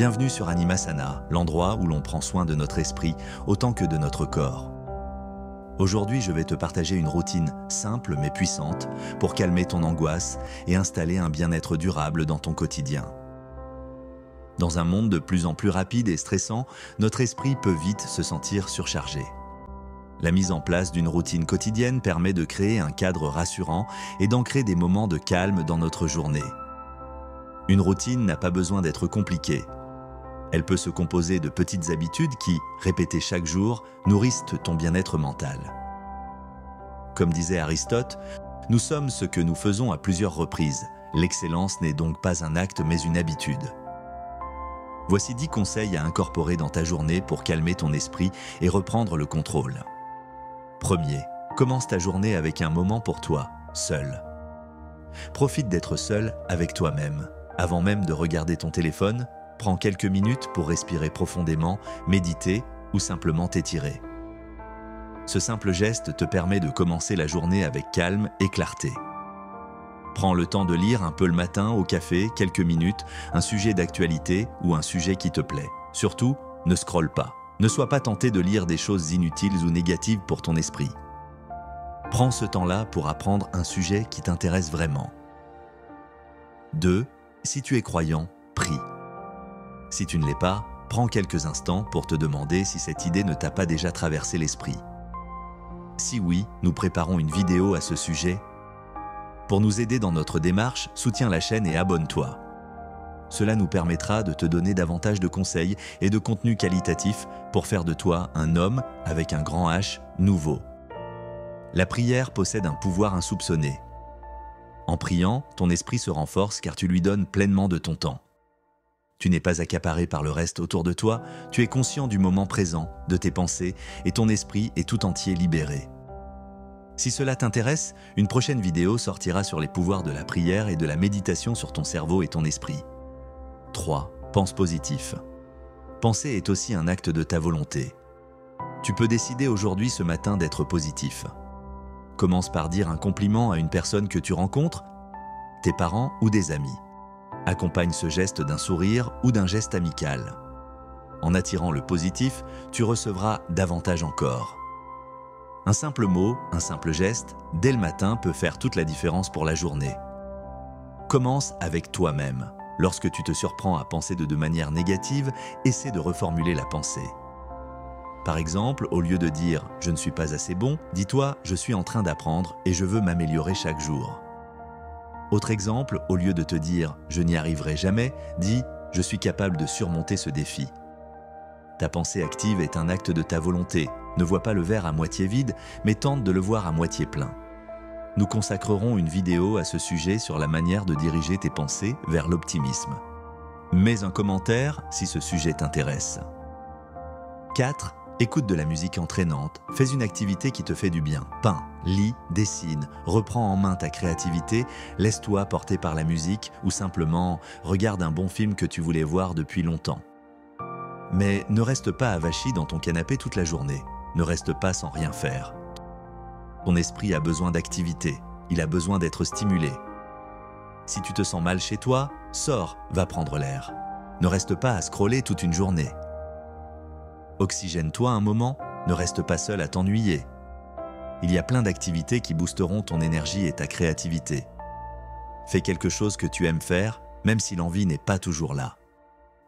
Bienvenue sur Animasana, l'endroit où l'on prend soin de notre esprit autant que de notre corps. Aujourd'hui, je vais te partager une routine simple mais puissante pour calmer ton angoisse et installer un bien-être durable dans ton quotidien. Dans un monde de plus en plus rapide et stressant, notre esprit peut vite se sentir surchargé. La mise en place d'une routine quotidienne permet de créer un cadre rassurant et d'ancrer des moments de calme dans notre journée. Une routine n'a pas besoin d'être compliquée. Elle peut se composer de petites habitudes qui, répétées chaque jour, nourrissent ton bien-être mental. Comme disait Aristote, nous sommes ce que nous faisons à plusieurs reprises. L'excellence n'est donc pas un acte mais une habitude. Voici 10 conseils à incorporer dans ta journée pour calmer ton esprit et reprendre le contrôle. Premier, commence ta journée avec un moment pour toi, seul. Profite d'être seul avec toi-même. Avant même de regarder ton téléphone, prends quelques minutes pour respirer profondément, méditer ou simplement t'étirer. Ce simple geste te permet de commencer la journée avec calme et clarté. Prends le temps de lire un peu le matin au café, quelques minutes, un sujet d'actualité ou un sujet qui te plaît. Surtout, ne scrolle pas. Ne sois pas tenté de lire des choses inutiles ou négatives pour ton esprit. Prends ce temps-là pour apprendre un sujet qui t'intéresse vraiment. 2. Si tu es croyant, prie. Si tu ne l'es pas, prends quelques instants pour te demander si cette idée ne t'a pas déjà traversé l'esprit. Si oui, nous préparons une vidéo à ce sujet. Pour nous aider dans notre démarche, soutiens la chaîne et abonne-toi. Cela nous permettra de te donner davantage de conseils et de contenus qualitatifs pour faire de toi un homme avec un grand H nouveau. La prière possède un pouvoir insoupçonné. En priant, ton esprit se renforce car tu lui donnes pleinement de ton temps. Tu n'es pas accaparé par le reste autour de toi, tu es conscient du moment présent, de tes pensées, et ton esprit est tout entier libéré. Si cela t'intéresse, une prochaine vidéo sortira sur les pouvoirs de la prière et de la méditation sur ton cerveau et ton esprit. 3. Pense positif. Penser est aussi un acte de ta volonté. Tu peux décider aujourd'hui ce matin d'être positif. Commence par dire un compliment à une personne que tu rencontres, tes parents ou des amis. Accompagne ce geste d'un sourire ou d'un geste amical. En attirant le positif, tu recevras davantage encore. Un simple mot, un simple geste, dès le matin peut faire toute la différence pour la journée. Commence avec toi-même. Lorsque tu te surprends à penser de manière négative, essaie de reformuler la pensée. Par exemple, au lieu de dire « je ne suis pas assez bon », dis-toi « je suis en train d'apprendre et je veux m'améliorer chaque jour ». Autre exemple, au lieu de te dire « je n'y arriverai jamais », dis « je suis capable de surmonter ce défi ». Ta pensée active est un acte de ta volonté. Ne vois pas le verre à moitié vide, mais tente de le voir à moitié plein. Nous consacrerons une vidéo à ce sujet sur la manière de diriger tes pensées vers l'optimisme. Mets un commentaire si ce sujet t'intéresse. 4. Écoute de la musique entraînante, fais une activité qui te fait du bien. Peins, lis, dessine, reprends en main ta créativité, laisse-toi porter par la musique ou simplement regarde un bon film que tu voulais voir depuis longtemps. Mais ne reste pas avachi dans ton canapé toute la journée. Ne reste pas sans rien faire. Ton esprit a besoin d'activité, il a besoin d'être stimulé. Si tu te sens mal chez toi, sors, va prendre l'air. Ne reste pas à scroller toute une journée. Oxygène-toi un moment, ne reste pas seul à t'ennuyer. Il y a plein d'activités qui boosteront ton énergie et ta créativité. Fais quelque chose que tu aimes faire, même si l'envie n'est pas toujours là.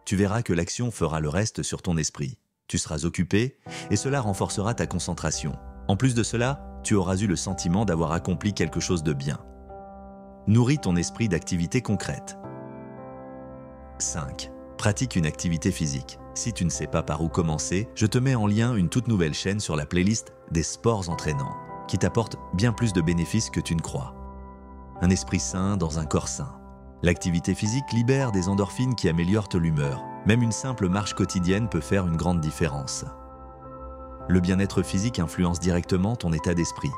Tu verras que l'action fera le reste sur ton esprit. Tu seras occupé et cela renforcera ta concentration. En plus de cela, tu auras eu le sentiment d'avoir accompli quelque chose de bien. Nourris ton esprit d'activités concrètes. 5. Pratique une activité physique. Si tu ne sais pas par où commencer, je te mets en lien une toute nouvelle chaîne sur la playlist des sports entraînants, qui t'apporte bien plus de bénéfices que tu ne crois. Un esprit sain dans un corps sain. L'activité physique libère des endorphines qui améliorent l'humeur. Même une simple marche quotidienne peut faire une grande différence. Le bien-être physique influence directement ton état d'esprit.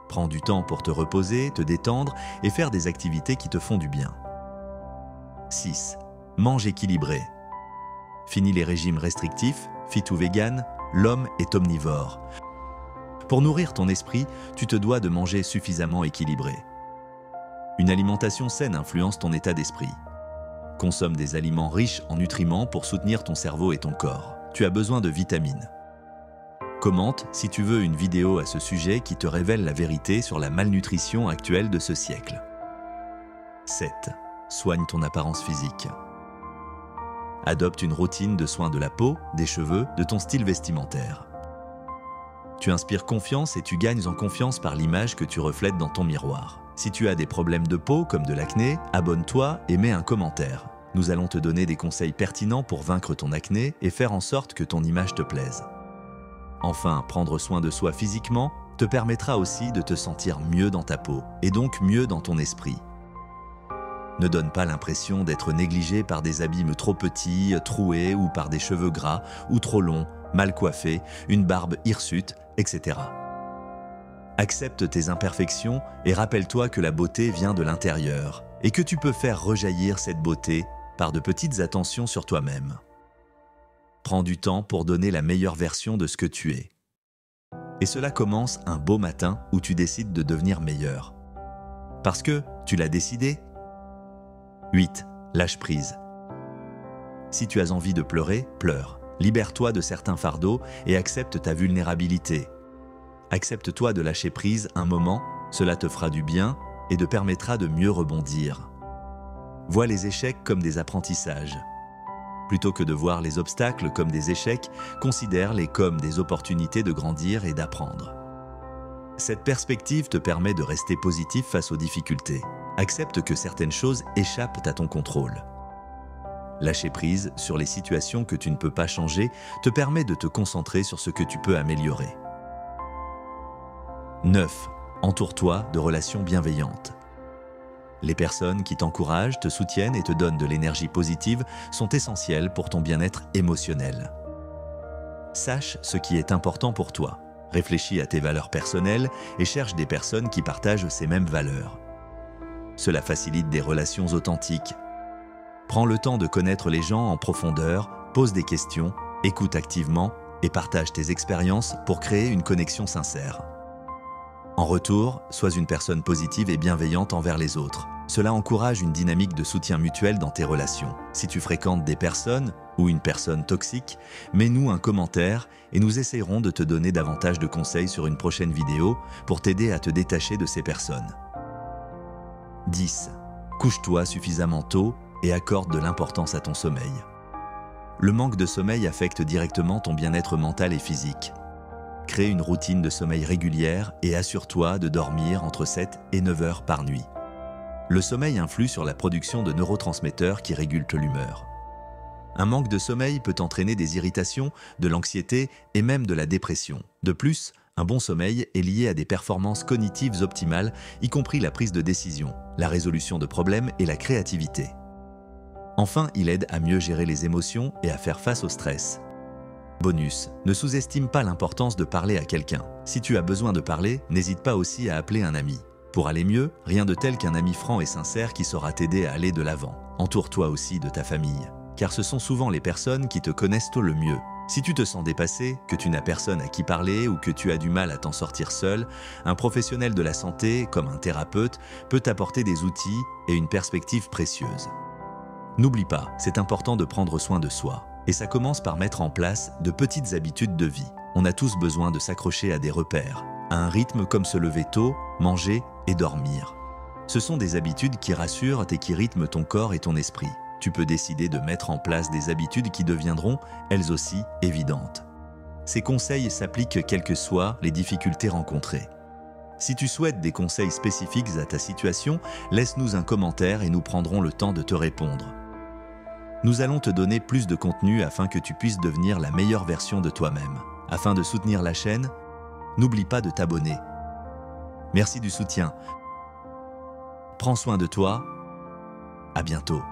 Prends du temps pour te reposer, te détendre et faire des activités qui te font du bien. 6. Mange équilibré. Fini les régimes restrictifs, fit ou vegan, l'homme est omnivore. Pour nourrir ton esprit, tu te dois de manger suffisamment équilibré. Une alimentation saine influence ton état d'esprit. Consomme des aliments riches en nutriments pour soutenir ton cerveau et ton corps. Tu as besoin de vitamines. Commente si tu veux une vidéo à ce sujet qui te révèle la vérité sur la malnutrition actuelle de ce siècle. 7. Soigne ton apparence physique. Adopte une routine de soins de la peau, des cheveux, de ton style vestimentaire. Tu inspires confiance et tu gagnes en confiance par l'image que tu reflètes dans ton miroir. Si tu as des problèmes de peau comme de l'acné, abonne-toi et mets un commentaire. Nous allons te donner des conseils pertinents pour vaincre ton acné et faire en sorte que ton image te plaise. Enfin, prendre soin de soi physiquement te permettra aussi de te sentir mieux dans ta peau et donc mieux dans ton esprit. Ne donne pas l'impression d'être négligé par des abîmes trop petits, troués ou par des cheveux gras ou trop longs, mal coiffés, une barbe hirsute, etc. Accepte tes imperfections et rappelle-toi que la beauté vient de l'intérieur et que tu peux faire rejaillir cette beauté par de petites attentions sur toi-même. Prends du temps pour donner la meilleure version de ce que tu es. Et cela commence un beau matin où tu décides de devenir meilleur. Parce que tu l'as décidé. 8. Lâche prise. Si tu as envie de pleurer, pleure. Libère-toi de certains fardeaux et accepte ta vulnérabilité. Accepte-toi de lâcher prise un moment, cela te fera du bien et te permettra de mieux rebondir. Vois les échecs comme des apprentissages. Plutôt que de voir les obstacles comme des échecs, considère-les comme des opportunités de grandir et d'apprendre. Cette perspective te permet de rester positif face aux difficultés. Accepte que certaines choses échappent à ton contrôle. Lâcher prise sur les situations que tu ne peux pas changer te permet de te concentrer sur ce que tu peux améliorer. 9. Entoure-toi de relations bienveillantes. Les personnes qui t'encouragent, te soutiennent et te donnent de l'énergie positive sont essentielles pour ton bien-être émotionnel. Sache ce qui est important pour toi. Réfléchis à tes valeurs personnelles et cherche des personnes qui partagent ces mêmes valeurs. Cela facilite des relations authentiques. Prends le temps de connaître les gens en profondeur, pose des questions, écoute activement et partage tes expériences pour créer une connexion sincère. En retour, sois une personne positive et bienveillante envers les autres. Cela encourage une dynamique de soutien mutuel dans tes relations. Si tu fréquentes des personnes ou une personne toxique, mets-nous un commentaire et nous essaierons de te donner davantage de conseils sur une prochaine vidéo pour t'aider à te détacher de ces personnes. 10. Couche-toi suffisamment tôt et accorde de l'importance à ton sommeil. Le manque de sommeil affecte directement ton bien-être mental et physique. Crée une routine de sommeil régulière et assure-toi de dormir entre 7 et 9 heures par nuit. Le sommeil influe sur la production de neurotransmetteurs qui régulent l'humeur. Un manque de sommeil peut entraîner des irritations, de l'anxiété et même de la dépression. De plus, un bon sommeil est lié à des performances cognitives optimales, y compris la prise de décision, la résolution de problèmes et la créativité. Enfin, il aide à mieux gérer les émotions et à faire face au stress. Bonus, ne sous-estime pas l'importance de parler à quelqu'un. Si tu as besoin de parler, n'hésite pas aussi à appeler un ami. Pour aller mieux, rien de tel qu'un ami franc et sincère qui saura t'aider à aller de l'avant. Entoure-toi aussi de ta famille, car ce sont souvent les personnes qui te connaissent le mieux. Si tu te sens dépassé, que tu n'as personne à qui parler ou que tu as du mal à t'en sortir seul, un professionnel de la santé, comme un thérapeute, peut t'apporter des outils et une perspective précieuse. N'oublie pas, c'est important de prendre soin de soi. Et ça commence par mettre en place de petites habitudes de vie. On a tous besoin de s'accrocher à des repères, à un rythme comme se lever tôt, manger et dormir. Ce sont des habitudes qui rassurent et qui rythment ton corps et ton esprit. Tu peux décider de mettre en place des habitudes qui deviendront, elles aussi, évidentes. Ces conseils s'appliquent quelles que soient les difficultés rencontrées. Si tu souhaites des conseils spécifiques à ta situation, laisse-nous un commentaire et nous prendrons le temps de te répondre. Nous allons te donner plus de contenu afin que tu puisses devenir la meilleure version de toi-même. Afin de soutenir la chaîne, n'oublie pas de t'abonner. Merci du soutien. Prends soin de toi. À bientôt.